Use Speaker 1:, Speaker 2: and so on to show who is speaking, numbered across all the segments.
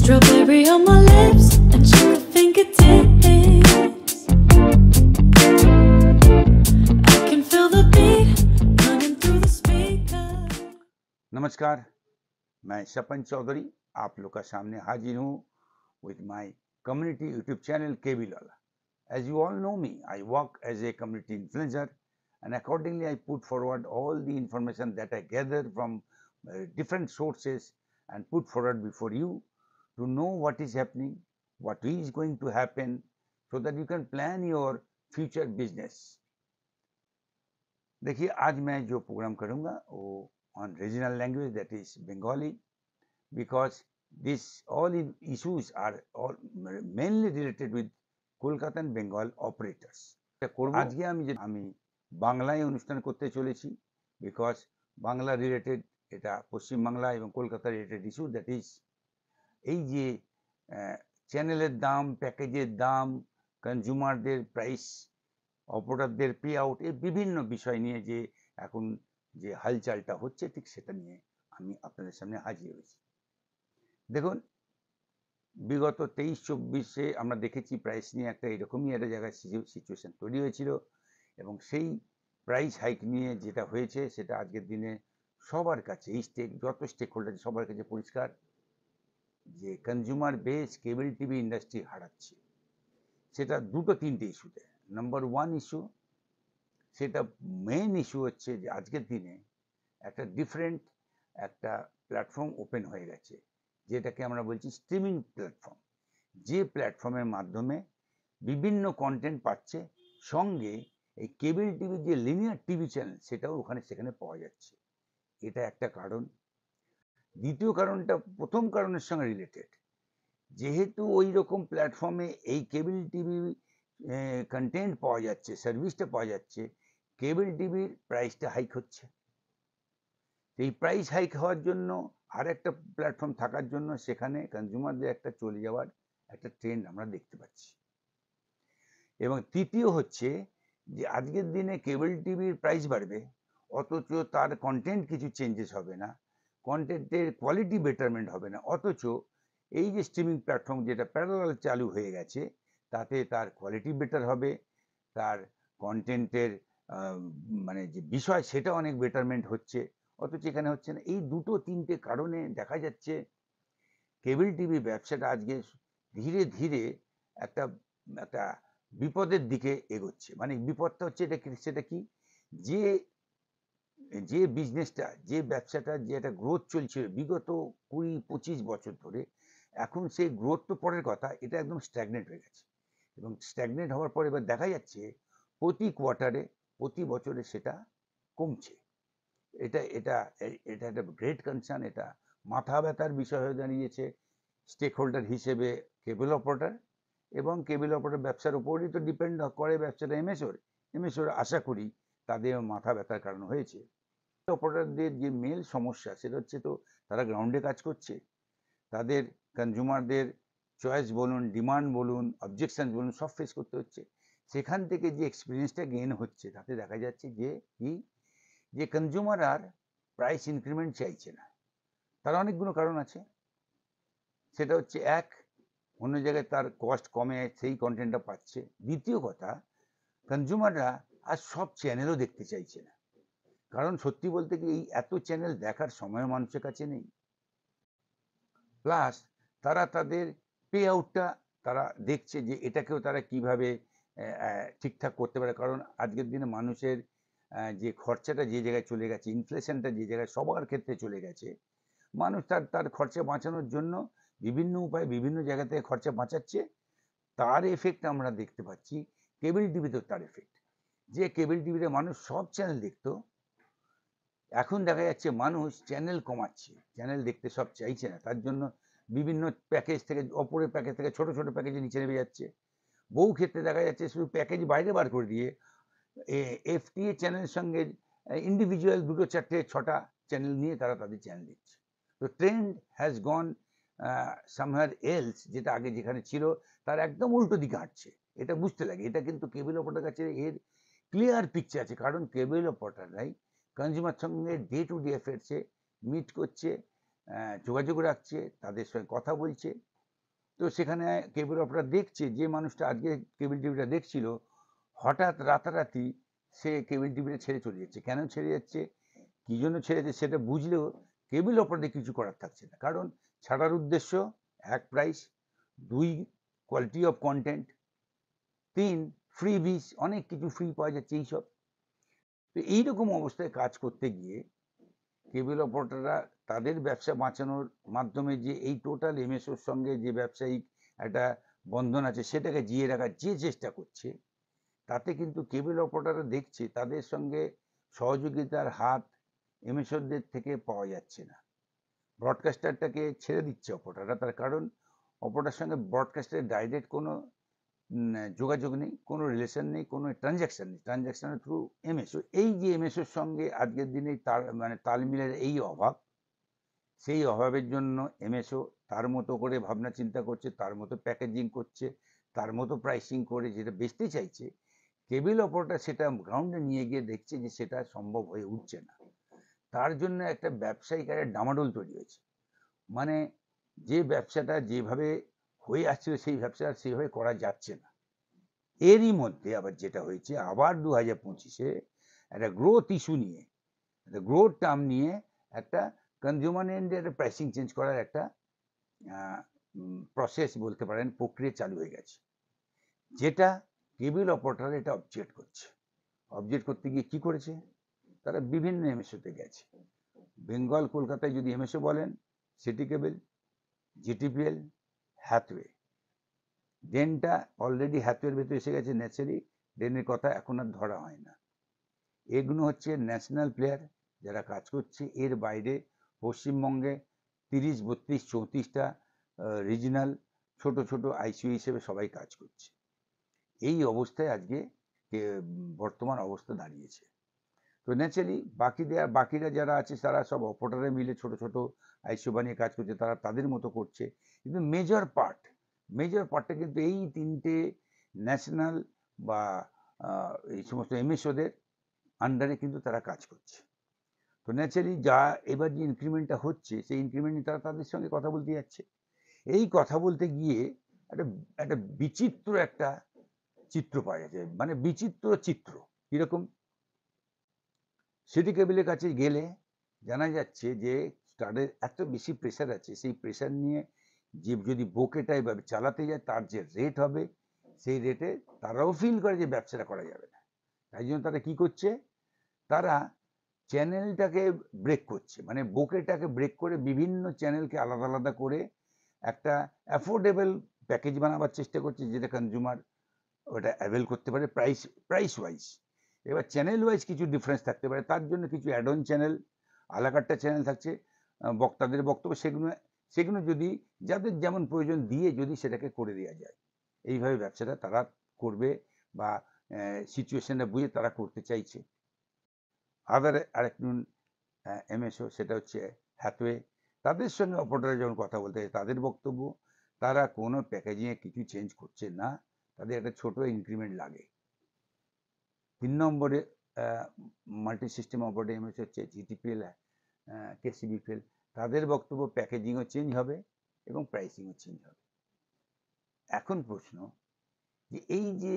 Speaker 1: Strawberry on my lips and sugar fingertips. I can feel the beat running through the speaker.
Speaker 2: नमस्कार, मैं सपन चौधरी आप लोग का सामने हाजिर हूँ with my community YouTube channel KB Lala. As you all know me, I work as a community influencer and accordingly I put forward all the information that I gather from different sources and put forward before you to know what is happening, what is going to happen so that you can plan your future business. देखिए आज मैं जो programme करूँगा वो on regional language, that is Bengali, because this all issues are all mainly related with Kolkata and Bengal operators. আজকে আমি বাংলায় অনুষ্ঠান করতে চলেছি because বাংলা রিলেটেড এটা পশ্চিম বাংলা এবং Kolkata related issue, that is এই যে চ্যানেলের দাম, প্যাকেজের দাম, কনজিউমারদের প্রাইস, অপারেটরদের পে আউট, এই বিভিন্ন বিষয় নিয়ে যে এখন যে হালচালটা হচ্ছে ঠিক সেটা নিয়ে আমি আপনাদের সামনে হাজির হয়েছি। দেখুন, বিগত 23-24-এ আমরা দেখেছি প্রাইস নিয়ে একটা এরকমই একটা জায়গায় সিচুয়েশন তৈরি হয়েছিল এবং সেই প্রাইস হাইক নিয়ে যেটা হয়েছে সেটা আজকের দিনে সবার কাছে যত স্টেক হোল্ডার সবার কাছে পরিষ্কার যে consumer base cable TV industry হারাচ্ছে। সেটা দুটো তিনটে ইস্যুতে। নাম্বার ওয়ান ইস্যু, সেটা মেইন ইস্যু হচ্ছে যে আজকের দিনে একটা ডিফারেন্ট একটা প্ল্যাটফর্ম ওপেন হয়ে গেছে যেটাকে আমরা বলছি স্ট্রিমিং প্ল্যাটফর্ম। যে প্ল্যাটফর্মের মাধ্যমে বিভিন্ন কন্টেন্ট পাচ্ছে, সঙ্গে এই কেবল টিভির যে লিনিয়ার টিভি চ্যানেল সেটাও সেখানে পাওয়া যাচ্ছে। এটা একটা কারণ। দ্বিতীয় কারণটা প্রথম কারণের সঙ্গে রিলেটেড। যেহেতু ওই রকম প্ল্যাটফর্মে এই কেবল টিভি কন্টেন্ট পাওয়া যাচ্ছে, সার্ভিসটা পাওয়া যাচ্ছে, কেবল টিভির প্রাইসটা হাইক হচ্ছে। এই প্রাইস হাইক হওয়ার জন্য আর একটা প্ল্যাটফর্ম থাকার জন্য সেখানে কনজিউমারদের একটা চলে যাওয়ার একটা ট্রেন্ড আমরা দেখতে পাচ্ছি। এবং তৃতীয় হচ্ছে যে আজকের দিনে কেবল টিভির প্রাইস বাড়বে অথচ তার কন্টেন্ট কিছু চেঞ্জেস হবে না, কন্টেন্টের কোয়ালিটি বেটারমেন্ট হবে না, অথচ এই যে স্ট্রিমিং প্ল্যাটফর্ম যেটা প্যারালাল চালু হয়ে গেছে তাতে তার কোয়ালিটি বেটার হবে, তার কন্টেন্টের মানে যে বিষয় সেটা অনেক বেটারমেন্ট হচ্ছে, অথচ এখানে হচ্ছে না। এই দুটো তিনটে কারণে দেখা যাচ্ছে কেবল টিভি ব্যবসাটা আজকে ধীরে ধীরে একটা একটা বিপদের দিকে এগোচ্ছে। মানে বিপদটা হচ্ছে সেটা কি, যে বিজনেসটা, যে ব্যবসাটা, যে একটা গ্রোথ চলছিল বিগত 20-25 বছর ধরে, এখন সেই গ্রোথ তো পরের কথা, এটা একদম স্ট্যাগনেট হয়ে গেছে। এবং স্ট্যাগনেট হওয়ার পর এবার দেখা যাচ্ছে প্রতি কোয়ার্টারে, প্রতি বছরে সেটা কমছে। এটা এটা এটা একটা গ্রেট কনসার্ন। এটা মাথা ব্যথার বিষয় হয়ে দাঁড়িয়েছে স্টেক হোল্ডার হিসেবে কেবল অপারেটর, এবং কেবল অপারেটর ব্যবসার উপরই তো ডিপেন্ড করে ব্যবসাটা এমএসওর আশা করি তাদের মাথা ব্যথার কারণ হয়েছে। অপারেটরদের যে মেল সমস্যা সেটা হচ্ছে তো তারা গ্রাউন্ডে কাজ করছে, তাদের কনজিউমারদের চয়েস বলুন, ডিমান্ড বলুন, অবজেকশন বলুন, সব ফেস করতে হচ্ছে। সেখান থেকে যে এক্সপিরিয়েন্সটা গেইন হচ্ছে তাতে দেখা যাচ্ছে যে কনজিউমার আর প্রাইস ইনক্রিমেন্ট চাইছে না। তার অনেকগুলো কারণ আছে। সেটা হচ্ছে এক, অন্য জায়গায় তার কস্ট কমে সেই কন্টেন্টটা পাচ্ছে। দ্বিতীয় কথা, কনজিউমাররা আর সব চ্যানেলও দেখতে চাইছে না, কারণ সত্যি বলতে কি এই এত চ্যানেল দেখার সময় মানুষের কাছে নেই। প্লাস তারা তাদের পে আউটটা তারা দেখছে যে এটাকেও তারা কিভাবে ঠিকঠাক করতে পারে, কারণ আজকের দিনে মানুষের যে খরচাটা যে জায়গায় চলে গেছে, ইনফ্লেশনটা যে জায়গায় সবার ক্ষেত্রে চলে গেছে, মানুষ তার খরচা বাঁচানোর জন্য বিভিন্ন উপায়ে বিভিন্ন জায়গা থেকে খরচা বাঁচাচ্ছে। তার এফেক্ট আমরা দেখতে পাচ্ছি কেবল টিভিতেও। তার এফেক্ট যে কেবল টিভিতে মানুষ সব চ্যানেল দেখতো, এখন দেখা যাচ্ছে মানুষ চ্যানেল কমাচ্ছে, চ্যানেল দেখতে সব চাইছে না। তার জন্য বিভিন্ন প্যাকেজ থেকে, ওপরের প্যাকেজ থেকে ছোট ছোট প্যাকেজে নিচে নেমে যাচ্ছে। বহু ক্ষেত্রে দেখা যাচ্ছে শুধু প্যাকেজ বাইরে বার করে দিয়ে এফটিএ চ্যানেলের সঙ্গে ইন্ডিভিজুয়াল 2-4-6টা চ্যানেল নিয়ে তারা তাদের চ্যানেল দিচ্ছে। তো ট্রেন্ড হ্যাজ গন সামহার এলস, যেটা আগে যেখানে ছিল তার একদম উল্টো দিকে হাঁটছে। এটা বুঝতে লাগে। এটা কিন্তু কেবল অপারেটর কাছে এর ক্লিয়ার পিকচার আছে, কারণ কেবল অপারেটররাই কনজিউমার সঙ্গে ডে টু ডে অ্যাফেয়ার্সে মিট করছে, যোগাযোগ রাখছে, তাদের সঙ্গে কথা বলছে, তো সেখানে কেবল অপারেটর দেখছে যে মানুষটা আজকে কেবল টিভিটা দেখছিল হঠাৎ রাতারাতি সে কেবল টিভিটা ছেড়ে চলে যাচ্ছে। কেন ছেড়ে যাচ্ছে, কি জন্য ছেড়ে যাচ্ছে সেটা বুঝলেও কেবল অপারেটর কিছু করার থাকছে না। কারণ ছাড়ার উদ্দেশ্য এক প্রাইস, 2 কোয়ালিটি অফ কন্টেন্ট, 3 ফ্রিবিজ, অনেক কিছু ফ্রি পাওয়া যাচ্ছে এইসব। তো এইরকম অবস্থায় কাজ করতে গিয়ে কেবল অপারেটররা তাদের ব্যবসা বাঁচানোর মাধ্যমে যে এই টোটাল এমএসওর সঙ্গে যে ব্যবসায়িক একটা বন্ধন আছে সেটাকে জিয়ে রাখার যে চেষ্টা করছে, তাতে কিন্তু কেবল অপারেটররা দেখছে তাদের সঙ্গে সহযোগিতার হাত এমএসওদের থেকে পাওয়া যাচ্ছে না। ব্রডকাস্টারটাকে ছেড়ে দিচ্ছে অপারেটররা, তার কারণ অপারেটরের সঙ্গে ব্রডকাস্টারের ডাইরেক্ট কোনো যোগাযোগ নেই, কোনো রিলেশন নেই, কোনো ট্রানজ্যাকশন নেই, ট্রানজ্যাকশনের থ্রু এমএসও। এই যে এমএসওর সঙ্গে আজকের দিনে তাল মিলের এই অভাব, সেই অভাবের জন্য এমএসও তার মতো করে ভাবনা চিন্তা করছে, তার মতো প্যাকেজিং করছে, তার মতো প্রাইসিং করে যেটা বেচতে চাইছে। কেবল অপারেটর সেটা গ্রাউন্ডে নিয়ে গিয়ে দেখছে যে সেটা সম্ভব হয়ে উঠছে না। তার জন্য একটা ব্যবসায়িক একটা ডামাডোল তৈরি হয়েছে। মানে যে ব্যবসাটা যেভাবে হয়ে আসছিল সেই ব্যবসা সেভাবে করা যাচ্ছে না। এরই মধ্যে আবার যেটা হয়েছে, আবার 2025-এ একটা গ্রোথ ইস্যু নিয়ে, একটা গ্রোথ টার্ম নিয়ে একটা কনজিউমার এন্ডে একটা প্রাইসিং চেঞ্জ করার একটা প্রসেস বলতে পারেন, প্রক্রিয়া চালু হয়ে গেছে, যেটা কেবল অপারেটর এটা অবজেক্ট করছে। অবজেক্ট করতে গিয়ে কি করেছে, তারা বিভিন্ন এমএসওতে গেছে। বেঙ্গল কলকাতায় যদি এমএসও বলেন, সিটি কেবল, জিটিপিএল, হ্যাথওয়ে। ডেনটা অলরেডি হ্যাথওয়ের ভেতরে এসে গেছে, ন্যাচারালি ডেনের কথা এখন আর ধরা হয় না। এগুলো হচ্ছে ন্যাশনাল প্লেয়ার যারা কাজ করছে। এর বাইরে পশ্চিমবঙ্গে 30, 32, 34টা রিজিনাল ছোট ছোট আইসিইউ হিসেবে সবাই কাজ করছে। এই অবস্থায় আজকে বর্তমান অবস্থা দাঁড়িয়েছে। তো ন্যাচারালি বাকিরা যারা আছে তারা সব অপারেটরে মিলে ছোট ছোট আইসিইউ বানিয়ে কাজ করছে, তারা তাদের মতো করছে। কিন্তু মেজর পার্টটা কিন্তু এই 3টে ন্যাশনাল বা এই সমস্ত এমএসওদের আন্ডারে কিন্তু তারা কাজ করছে। তো ন্যাচারালি যা এবার যে ইনক্রিমেন্টটা হচ্ছে সেই ইনক্রিমেন্ট নিয়ে তারা তাদের সঙ্গে কথা বলতে যাচ্ছে। এই কথা বলতে গিয়ে একটা বিচিত্র একটা চিত্র পাওয়া যাচ্ছে, মানে বিচিত্র চিত্র। কিরকম, সিটি কেবলের কাছে গেলে জানা যাচ্ছে যে তাদের এত বেশি প্রেশার আছে, সেই প্রেশার নিয়ে যে যদি বোকেটা এভাবে চালাতে যায় তার যে রেট হবে সেই রেটে তারাও ফিল করে যে ব্যবসাটা করা যাবে না। তাই জন্য তারা কি করছে, তারা চ্যানেলটাকে ব্রেক করছে, মানে বোকেটাকে ব্রেক করে বিভিন্ন চ্যানেলকে আলাদা আলাদা করে একটা অ্যাফোর্ডেবল প্যাকেজ বানাবার চেষ্টা করছে, যেটা কনজিউমার ওটা অ্যাভেল করতে পারে প্রাইস ওয়াইজ। এবার চ্যানেল ওয়াইজ কিছু ডিফারেন্স থাকতে পারে, তার জন্য কিছু অ্যাড অন চ্যানেল, আলাকাট্টা চ্যানেল থাকছে, বক্তাদের বক্তব্য, সেগুলো যদি যাদের যেমন প্রয়োজন দিয়ে যদি সেটাকে করে দেওয়া যায়, এইভাবে ব্যবসাটা তারা করবে বা সিচুয়েশনটা বুঝে তারা করতে চাইছে। আরেকজন এমএসও সেটা হচ্ছে হ্যাথওয়ে। তাদের সঙ্গে অপারেটর যখন কথা বলতে হয় তাদের বক্তব্য, তারা কোনো প্যাকেজিংয়ে কিছু চেঞ্জ করছে না, তাদের একটা ছোট ইনক্রিমেন্ট লাগে। 3 নম্বরে মাল্টি সিস্টেম অপারেটর এমএস হচ্ছে জিটিপিএল, কেসিবিপিএল। তাদের বক্তব্য প্যাকেজিংও চেঞ্জ হবে এবং প্রাইসিংও চেঞ্জ হবে। এখন প্রশ্ন যে এই যে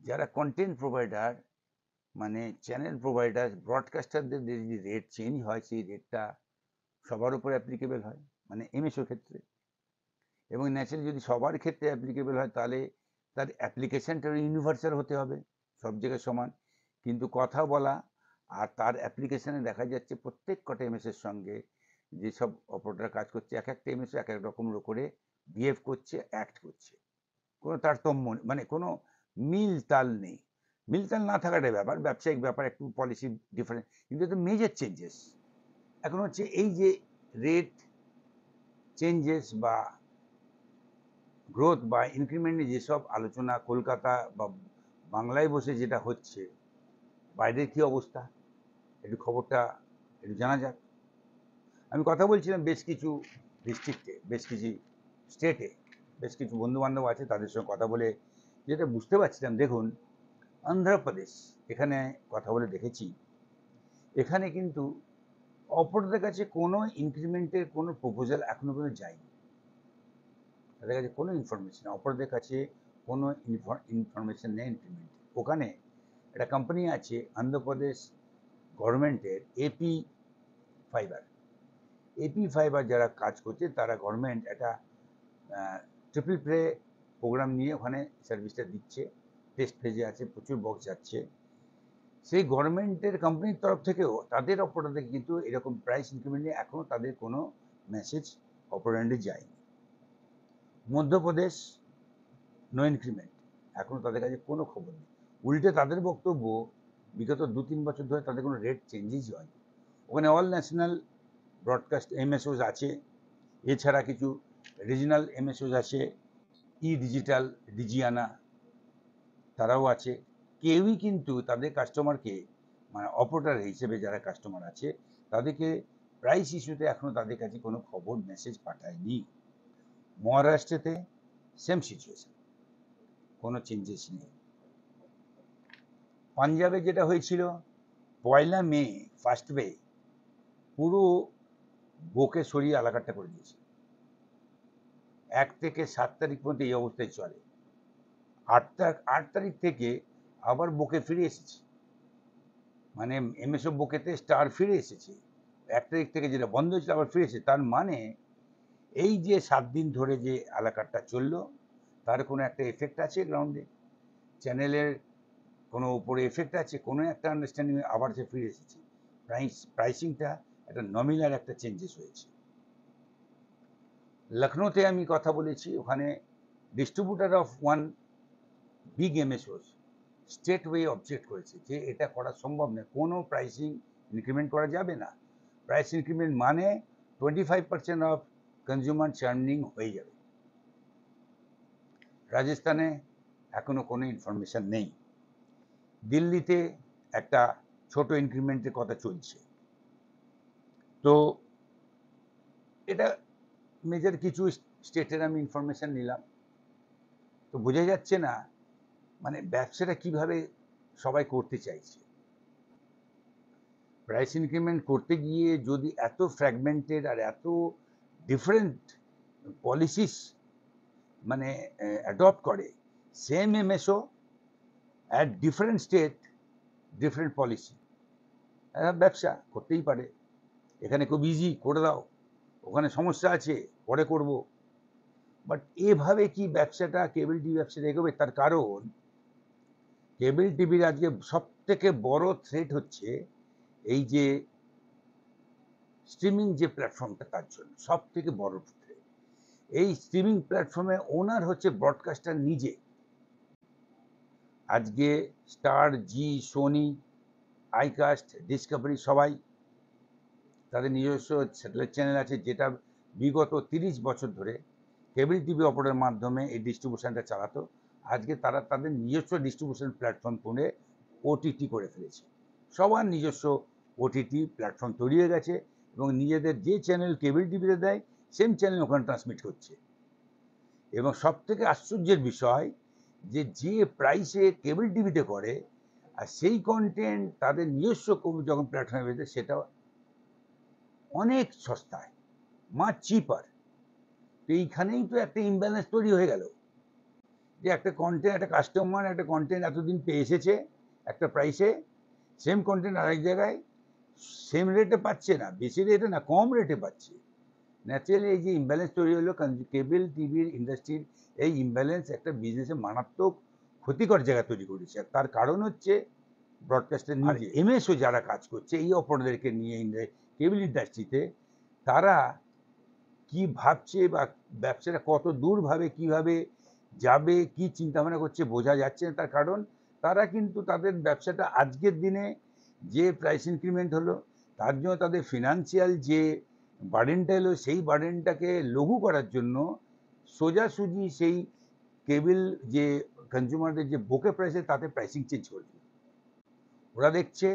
Speaker 2: যারা কন্টেন্ট প্রোভাইডার, মানে চ্যানেল প্রোভাইডার, ব্রডকাস্টারদের যদি রেট চেঞ্জ হয় সেই রেটটা সবার উপর অ্যাপ্লিকেবল হয়, মানে এমএসওর ক্ষেত্রে। এবং ন্যাচারালি যদি সবার ক্ষেত্রে অ্যাপ্লিকেবল হয় তাহলে তার অ্যাপ্লিকেশনটা ইউনিভার্সাল হতে হবে, সব জায়গায় সমান। কিন্তু কথা বলা আর তার অ্যাপ্লিকেশনে দেখা যাচ্ছে প্রত্যেক কটা এমএসের সঙ্গে যেসব অপারেটর কাজ করছে এক একটা এমএসও এক এক রকম করে বিহেভ করছে, অ্যাক্ট করছে, কোনো তারতম্য মানে কোনো মিল তাল নেই। মিল তাল না থাকাটাই ব্যাপার, ব্যবসায়িক ব্যাপার, একটু পলিসি ডিফারেন্স, কিন্তু এটা মেজর চেঞ্জেস। এখন হচ্ছে এই যে রেট চেঞ্জেস বা গ্রোথ বা ইনক্রিমেন্টে যেসব আলোচনা কলকাতা বা বাংলায় বসে যেটা হচ্ছে, বাইরের কি অবস্থা একটু খবরটা একটু জানা যাক। আমি কথা বলছিলাম বেশ কিছু ডিস্ট্রিক্টে, বেশ কিছু স্টেটে, বেশ কিছু বন্ধুবান্ধব আছে তাদের সঙ্গে কথা বলে যেটা বুঝতে পারছিলাম, দেখুন অন্ধ্রপ্রদেশ, এখানে কথা বলে দেখেছি, এখানে কিন্তু অপারেটরদের কাছে কোনো ইনক্রিমেন্টের কোনো প্রপোজাল এখনো পর্যন্ত যায়নি। তাদের কাছে কোনো ইনফরমেশন, অপরদের কাছে কোনো ইনফরমেশন নেই ইনক্রিমেন্ট। ওখানে একটা কোম্পানি আছে অন্ধ্রপ্রদেশ গভর্নমেন্টের এপি ফাইবার যারা কাজ করছে তারা গভর্নমেন্ট একটা ট্রিপল প্লে প্রোগ্রাম নিয়ে ওখানে সার্ভিসটা দিচ্ছে, টেস্ট ফেজে আছে, প্রচুর বক্স যাচ্ছে। সেই গভর্নমেন্টের কোম্পানির তরফ থেকেও তাদের অপারেটরদের কিন্তু এরকম প্রাইস ইনক্রিমেন্ট নিয়ে এখনও তাদের কোনো মেসেজ অপারেটরে যায়নি। মধ্যপ্রদেশ নো ইনক্রিমেন্ট, এখনও তাদের কাছে কোনো খবর নেই। উল্টে তাদের বক্তব্য বিগত 2-3 বছর ধরে তাদের কোনো রেট চেঞ্জেসই হয়নি। ওখানে অল ন্যাশনাল ব্রডকাস্ট এমএসওস আছে, এছাড়া কিছু রিজনাল এমএসওস আছে, ডিজিটাল, ডিজিয়ানা, তারাও আছে। কেউই কিন্তু তাদের কাস্টমারকে, মানে অপারেটর হিসেবে যারা কাস্টমার আছে তাদেরকে প্রাইস ইস্যুতে এখনও তাদের কাছে কোনো খবর মেসেজ পাঠায়নি। মহারাষ্ট্রেতে সেম সিচুয়েশন, কোনো চেঞ্জেস নেই। পাঞ্জাবে যেটা হয়েছিল 1 মে, 1 মে পুরো বোকে সরিয়ে আলাকাট্টা করে দিয়েছে। 1 থেকে 7 তারিখ পর্যন্ত এই অবস্থায় চলে। 8 তারিখ থেকে আবার বোকে ফিরে এসেছে, মানে এমএসও বোকেতে স্টার ফিরে এসেছে। 1 তারিখ থেকে যেটা বন্ধ হয়েছিল আবার ফিরে এসেছে। তার মানে এই যে 7 দিন ধরে যে আলাকাট্টা চললো তার কোনো একটা এফেক্ট আছে গ্রাউন্ডে, চ্যানেলের কোনো উপরে এফেক্ট আছে, কোনো একটা আন্ডারস্ট্যান্ডিং আবার সে ফিরে এসেছে। প্রাইসিংটা একটা নমিনাল একটা চেঞ্জেস হয়েছে। লখনৌতে আমি কথা বলেছি, ওখানে distributor of one big MSOs state way object করেছে যে এটা করা সম্ভব নয়, কোনো প্রাইসিং ইনক্রিমেন্ট করা যাবে না। প্রাইস ইনক্রিমেন্ট মানে 25% অফ কনজিউমার চার্নিং হয়ে যাবে। রাজস্থানে এখনো কোনো ইনফরমেশন নেই। দিল্লিতে একটা ছোট ইনক্রিমেন্টের কথা চলছে। তো এটা মেজর কিছু স্টেটের আমি ইনফরমেশন নিলাম। তো বোঝা যাচ্ছে না মানে ব্যবসাটা কিভাবে সবাই করতে চাইছে। প্রাইস ইনক্রিমেন্ট করতে গিয়ে যদি এত ফ্র্যাগমেন্টেড আর এত ডিফারেন্ট পলিসিস মানে অ্যাডপ্ট করে, same MSO at different state different policy, ব্যবসা করতেই পারে। এখানে খুব ইজি করে দাও, ওখানে সমস্যা আছে পরে করব। বাট এভাবে কি ব্যবসাটা, কেবল টিভি ব্যবসাটা এগোবে? তার কারণ কেবল টিভির আজকে সব থেকে বড় থ্রেট হচ্ছে এই যে স্ট্রিমিং যে প্ল্যাটফর্মটা, তার জন্য সব থেকে বড় থ্রেট। এই স্ট্রিমিং প্ল্যাটফর্মে ওনার হচ্ছে ব্রডকাস্টার নিজে। আজকে স্টার, জি, সোনি, আইকাস্ট, ডিসকভারি সবাই তাদের নিজস্ব স্যাটেলাইট চ্যানেল আছে, যেটা বিগত 30 বছর ধরে কেবল টিভি অপারেটরের মাধ্যমে এই ডিস্ট্রিবিউশনটা চালাতো। আজকে তারা তাদের নিজস্ব ডিস্ট্রিবিউশন প্ল্যাটফর্ম করে ওটিটি করে ফেলেছে। সবার নিজস্ব ওটিটি প্ল্যাটফর্ম তৈরি হয়ে গেছে এবং নিজেদের যে চ্যানেল কেবল টিভিতে দেয় সেম চ্যানেল ওখানে ট্রান্সমিট করছে। এবং সব থেকে আশ্চর্যের বিষয় যে প্রাইসে কেবল টিভিতে করে আর সেই কন্টেন্ট তাদের নিজস্ব যখন প্ল্যাটফর্মে বেঁধে সেটা অনেক সস্তায়, মাচ চিপার। তো এইখানেই তো একটা ইমব্যালেন্স তৈরি হয়ে গেল যে একটা কন্টেন্ট, একটা কাস্টমার একটা কন্টেন্ট এতদিন পেয়ে এসেছে একটা প্রাইসে, সেম কন্টেন্ট আরেক জায়গায় সেম রেটে পাচ্ছে না, বেশি রেটে না, কম রেটে পাচ্ছে। ন্যাচারালি এই যে ইমব্যালেন্স তৈরি হলো কেবল টিভির ইন্ডাস্ট্রির, এই ইমব্যালেন্স একটা বিজনেসে মারাত্মক ক্ষতিকর জায়গা তৈরি করেছে। তার কারণ হচ্ছে ব্রডকাস্টের নিজে। এমএসও যারা কাজ করছে এই অপারেটরদেরকে নিয়ে কেবল ইন্ডাস্ট্রিতে, তারা কি ভাবছে বা ব্যবসাটা কত দূরভাবে কিভাবে যাবে, কি চিন্তাভাবনা করছে বোঝা যাচ্ছে না। তার কারণ তারা কিন্তু তাদের ব্যবসাটা আজকের দিনে যে প্রাইস ইনক্রিমেন্ট হলো তার জন্য তাদের ফিনান্সিয়াল যে বার্ডেনটা এলো সেই বার্ডেনটাকে লঘু করার জন্য সোজাসুজি সেই কেবল যে কনজিউমারদের যে বোকে প্রাইসে তাতে প্রাইসিং চেঞ্জ করে দিল। ওরা দেখছে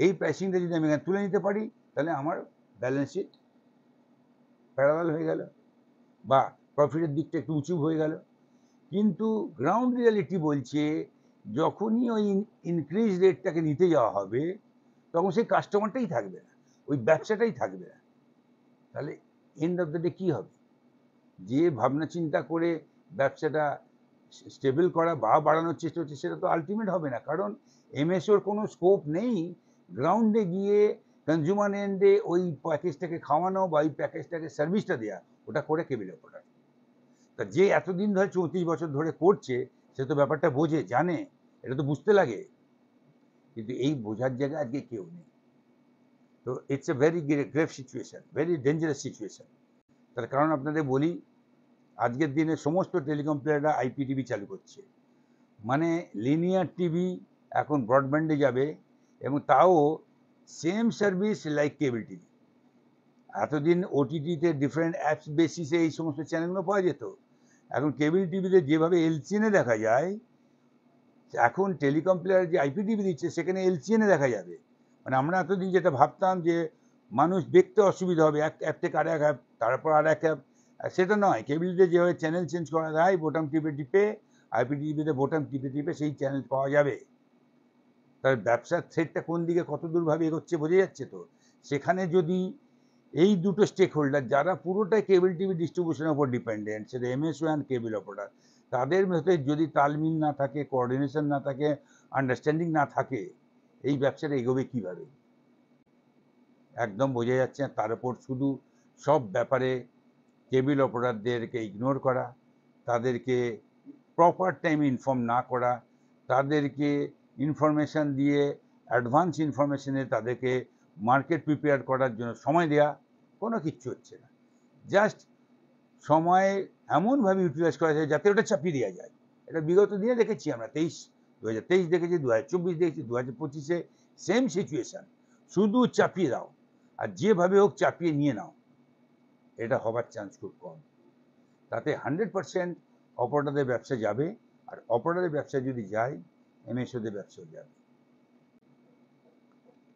Speaker 2: এই প্রাইসিংটা যদি আমি তুলে নিতে পারি তাহলে আমার ব্যালেন্স শিট প্যারালাল হয়ে গেল বা প্রফিটের দিকটা একটু উঁচু হয়ে গেল। কিন্তু গ্রাউন্ড রিয়ালিটি বলছে যখনই ওই ইনক্রিজ রেটটাকে নিতে যাওয়া হবে তখন সেই কাস্টমারটাই থাকবে না, ওই ব্যবসাটাই থাকবে না। তাহলে এন্ড অফ দ্য ডে কী হবে? যে ভাবনা চিন্তা করে ব্যবসাটা স্টেবল করা বা বাড়ানোর চেষ্টা হচ্ছে সেটা তো আলটিমেট হবে না, কারণ এমএসওর কোনো স্কোপ নেই গ্রাউন্ডে গিয়ে কনজিউমার এন্ডে ওই প্যাকেজটাকে খাওয়ানো বা ওই প্যাকেজটাকে সার্ভিসটা দেওয়া, ওটা করে কেবিল অপারেটর। তা যে এতদিন ধরে 34 বছর ধরে করছে সে তো ব্যাপারটা বোঝে, জানে, এটা তো বুঝতে লাগে, কিন্তু এই বোঝার জায়গায় আজকে কেউ নেই। তো it's a very grave situation, very dangerous situation. তার কারণ আপনাদের বলি, আজকের দিনে সমস্ত টেলিকম প্লেয়াররা আইপিটিভি চালু করছে, মানে লিনিয়ার টিভি এখন ব্রডব্যান্ডে যাবে, এবং তাও same service like cable TV. এতদিন ওটিটিতে ডিফারেন্ট অ্যাপস বেসিসে এই সমস্ত চ্যানেলগুলো পাওয়া যেত, এখন কেবল টিভিতে যেভাবে এলসিএনে দেখা যায়, এখন টেলিকম প্লেয়ার যে আইপিটিভি দিচ্ছে সেখানে এলসিএনে দেখা যাবে। মানে আমরা এতদিন যেটা ভাবতাম যে মানুষ দেখতে অসুবিধা হবে, এক অ্যাপ থেকে আর এক অ্যাপ, তারপর আর এক অ্যাপ, সেটা নয়। কেবিলতে যেভাবে চ্যানেল চেঞ্জ করা যায় বোতাম টিপে টিপে, আইপিটিভিতে বোতাম টিপে টিপে সেই চ্যানেল পাওয়া যাবে। তার ব্যবসার থ্রেডটা কোন দিকে কত দূরভাবে এগোচ্ছে বোঝা যাচ্ছে তো। সেখানে যদি এই দুটো স্টেক হোল্ডার যারা পুরোটাই কেবল টিভি ডিস্ট্রিবিউশনের উপর ডিপেন্ডেন্ট, সেটা এমএসও অ্যান্ড কেবল অপারেটর, তাদের মধ্যে যদি তালমিল না থাকে, কোঅর্ডিনেশন না থাকে, আন্ডারস্ট্যান্ডিং না থাকে, এই ব্যবসাটা এগোবে কীভাবে? একদম বোঝা যাচ্ছে না। তার উপর শুধু সব ব্যাপারে কেবল অপারেটরদেরকে ইগনোর করা, তাদেরকে প্রপার টাইমে ইনফর্ম না করা, তাদেরকে ইনফরমেশান দিয়ে অ্যাডভান্স ইনফরমেশনে তাদেরকে মার্কেট প্রিপেয়ার করার জন্য সময় দেওয়া, কোনো কিচ্ছু হচ্ছে না। জাস্ট সময় এমনভাবে ইউটিলাইজ করা যায় যাতে ওটা চাপিয়ে দেওয়া যায়। এটা বিগত দিনে দেখেছি আমরা, 2023 দেখেছি, 2024 দেখেছি, 2025-এ সেম সিচুয়েশান। শুধু চাপিয়ে দাও, আর যেভাবে হোক চাপিয়ে নিয়ে নাও, এটা হবার চান্স খুব কম। তাতে 100% অপারেটরদের ব্যবসা যাবে, আর অপারেটরদের ব্যবসা যদি যায়, এমএসওদের ব্যবসাও যাবে।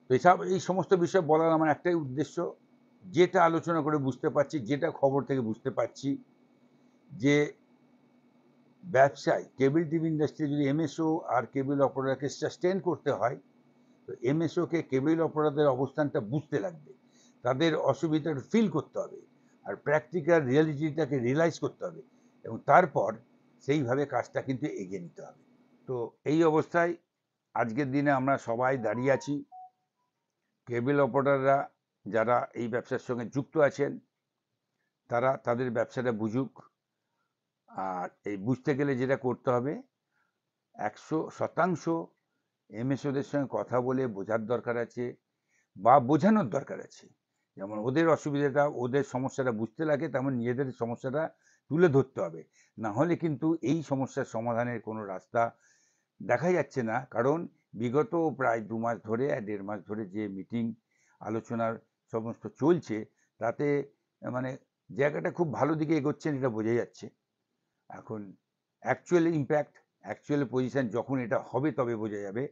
Speaker 2: তো এই সমস্ত বিষয় বলার আমার একটাই উদ্দেশ্য, যেটা আলোচনা করে বুঝতে পারছি, যেটা খবর থেকে বুঝতে পারছি, যে ব্যবসায় কেবল টিভি ইন্ডাস্ট্রি যদি এমএসও আর কেবল অপারেটরকে সাস্টেন করতে হয়, তো এমএসওকে কেবল অপারেটরদের অবস্থানটা বুঝতে লাগবে, তাদের অসুবিধাটা ফিল করতে হবে, আর প্র্যাকটিক্যাল রিয়ালিটিটাকে রিয়েলাইজ করতে হবে, এবং তারপর সেইভাবে কাজটা কিন্তু এগিয়ে নিতে হবে। তো এই অবস্থায় আজকের দিনে আমরা সবাই দাঁড়িয়ে আছি। কেবল অপারেটররা যারা এই ব্যবসার সঙ্গে যুক্ত আছেন, তারা তাদের ব্যবসাটা বুঝুক। আর এই বুঝতে গেলে যেটা করতে হবে, 100% এমএসওদের সঙ্গে কথা বলে বোঝার দরকার আছে, বা বোঝানোর দরকার আছে। যেমন ওদের অসুবিধাটা, ওদের সমস্যাটা বুঝতে লাগে, তেমন নিজেদের সমস্যাটা তুলে ধরতে হবে। না হলে কিন্তু এই সমস্যার সমাধানের কোনো রাস্তা দেখা যাচ্ছে না, কারণ বিগত প্রায় 2 মাস ধরে, 1.5 মাস ধরে যে মিটিং আলোচনার সমস্ত চলছে, তাতে মানে জায়গাটা খুব ভালো দিকে এগোচ্ছেন এটা বোঝা যাচ্ছে। এখন অ্যাকচুয়াল ইম্প্যাক্ট, অ্যাকচুয়াল পজিশন যখন এটা হবে তবে বোঝা যাবে।